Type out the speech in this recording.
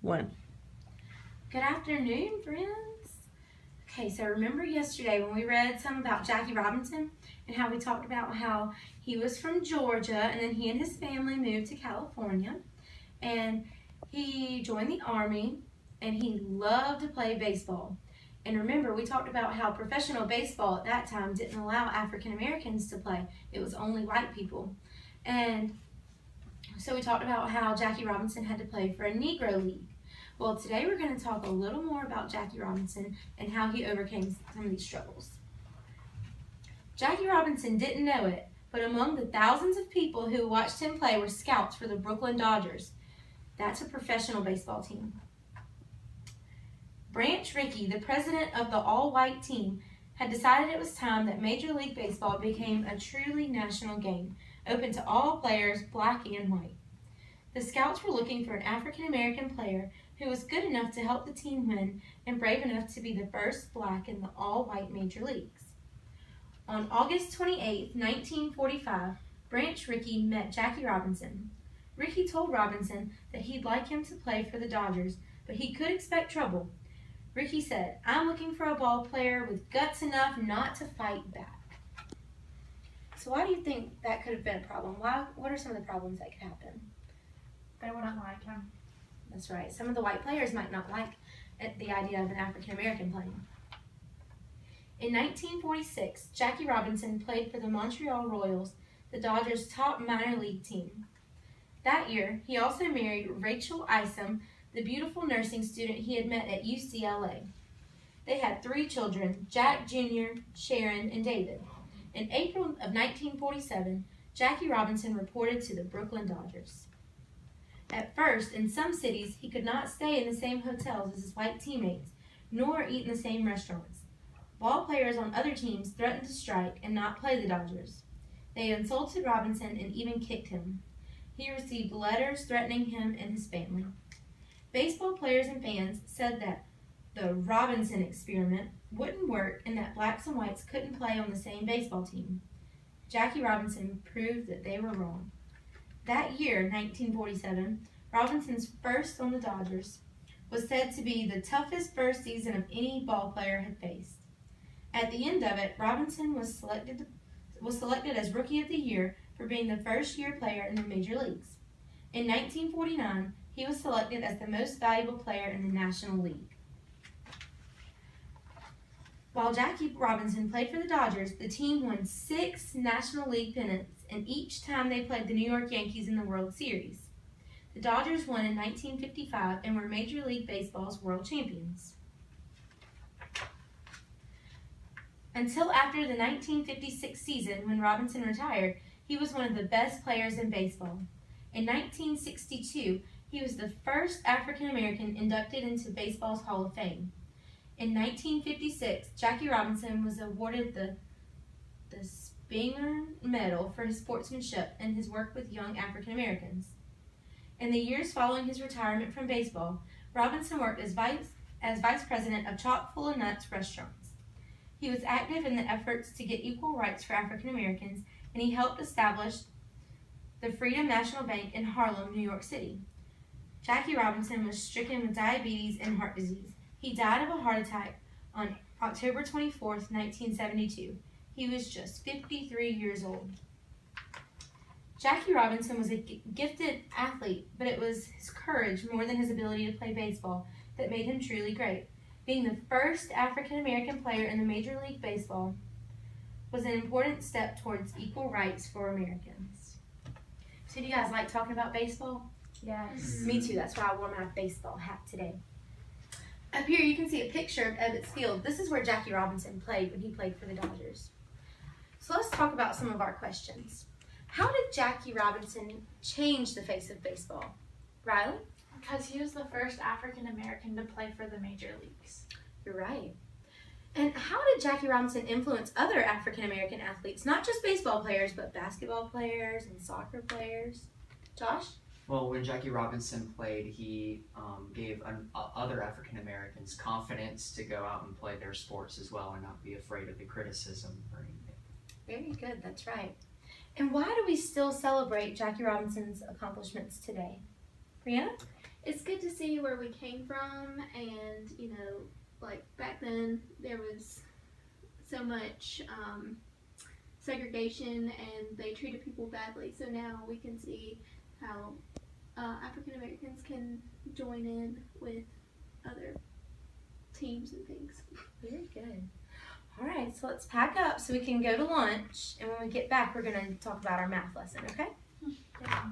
One. Good afternoon, friends. Okay, so remember yesterday when we read some about Jackie Robinson and how we talked about how he was from Georgia and then he and his family moved to California and he joined the Army and he loved to play baseball. And remember, we talked about how professional baseball at that time didn't allow African Americans to play. It was only white people. And so we talked about how Jackie Robinson had to play for a Negro League. Well, today we're going to talk a little more about Jackie Robinson and how he overcame some of these struggles. Jackie Robinson didn't know it, but among the thousands of people who watched him play were scouts for the Brooklyn Dodgers. That's a professional baseball team. Branch Rickey, the president of the all-white team, had decided it was time that Major League Baseball became a truly national game, open to all players, black and white. The scouts were looking for an African-American player who was good enough to help the team win and brave enough to be the first black in the all-white major leagues. On August 28, 1945, Branch Rickey met Jackie Robinson. Rickey told Robinson that he'd like him to play for the Dodgers, but he could expect trouble. Rickey said, "I'm looking for a ball player with guts enough not to fight back." So why do you think that could have been a problem? What are some of the problems that could happen? They wouldn't like him. That's right. Some of the white players might not like the idea of an African American playing. In 1946, Jackie Robinson played for the Montreal Royals, the Dodgers' top minor league team. That year, he also married Rachel Isom, the beautiful nursing student he had met at UCLA. They had 3 children, Jack Jr., Sharon, and David. In April of 1947, Jackie Robinson reported to the Brooklyn Dodgers. At first, in some cities, he could not stay in the same hotels as his white teammates, nor eat in the same restaurants. Ball players on other teams threatened to strike and not play the Dodgers. They insulted Robinson and even kicked him. He received letters threatening him and his family. Baseball players and fans said that the Robinson experiment wouldn't work and that blacks and whites couldn't play on the same baseball team. Jackie Robinson proved that they were wrong. That year, 1947, Robinson's first on the Dodgers was said to be the toughest first season of any ball player had faced. At the end of it, Robinson was selected as Rookie of the Year for being the first-year player in the major leagues. In 1949, he was selected as the most valuable player in the National League. While Jackie Robinson played for the Dodgers, the team won 6 National League pennants, and each time they played the New York Yankees in the World Series. The Dodgers won in 1955 and were Major League Baseball's world champions. Until after the 1956 season, when Robinson retired, he was one of the best players in baseball. In 1962, he was the first African American inducted into baseball's Hall of Fame. In 1956, Jackie Robinson was awarded the Spingarn Medal for his sportsmanship and his work with young African Americans. In the years following his retirement from baseball, Robinson worked as vice president of Chock full of Nuts restaurants. He was active in the efforts to get equal rights for African Americans, and he helped establish the Freedom National Bank in Harlem, New York City. Jackie Robinson was stricken with diabetes and heart disease. He died of a heart attack on October 24, 1972. He was just 53 years old. Jackie Robinson was a gifted athlete, but it was his courage more than his ability to play baseball that made him truly great. Being the first African American player in the Major League Baseball was an important step towards equal rights for Americans. So do you guys like talking about baseball? Yes. Me too. That's why I wore my baseball hat today. Up here you can see a picture of Ebbets Field. This is where Jackie Robinson played when he played for the Dodgers. So let's talk about some of our questions. How did Jackie Robinson change the face of baseball? Riley? Because he was the first African American to play for the major leagues. You're right. And how did Jackie Robinson influence other African American athletes, not just baseball players, but basketball players and soccer players? Josh? Well, when Jackie Robinson played, he gave other African Americans confidence to go out and play their sports as well and not be afraid of the criticism or anything. Very good, that's right. And why do we still celebrate Jackie Robinson's accomplishments today? Brianna? it's good to see where we came from, and like back then there was so much segregation and they treated people badly. So now we can see how African Americans can join in with other teams and things. Very good. All right, so let's pack up so we can go to lunch, and when we get back, we're going to talk about our math lesson, okay? Yeah.